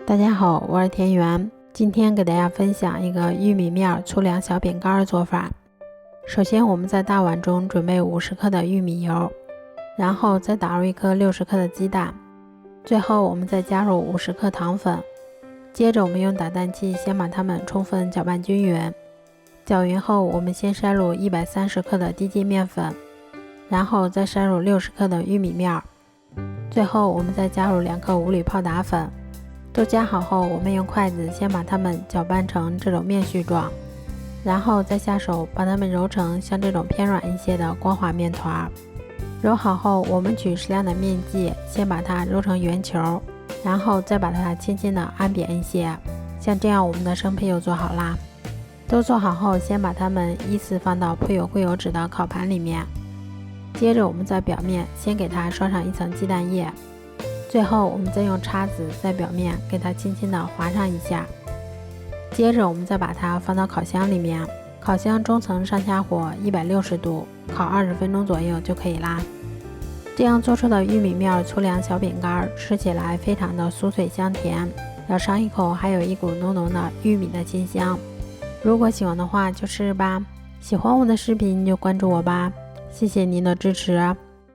大家好，我是田园，今天给大家分享一个玉米面粗粮小饼干的做法。首先我们在大碗中准备50克的玉米油，然后再打入一颗60克的鸡蛋，最后我们再加入50克糖粉。接着我们用打蛋器先把它们充分搅拌均匀，搅匀后我们先筛入130克的低筋面粉，然后再筛入60克的玉米面，最后我们再加入2克无铝泡打粉。都加好后，我们用筷子先把它们搅拌成这种面絮状，然后再下手把它们揉成像这种偏软一些的光滑面团。揉好后，我们取适量的面剂，先把它揉成圆球，然后再把它轻轻的按扁一些，像这样我们的生胚就做好啦。都做好后，先把它们依次放到铺有硅油纸的烤盘里面，接着我们在表面先给它刷上一层鸡蛋液，最后我们再用叉子在表面给它轻轻的划上一下，接着我们再把它放到烤箱里面，烤箱中层上下火160度，烤20分钟左右就可以啦。这样做出的玉米面粗粮小饼干吃起来非常的酥脆香甜，咬上一口还有一股浓浓的玉米的清香。如果喜欢的话就试试吧，喜欢我的视频就关注我吧，谢谢您的支持。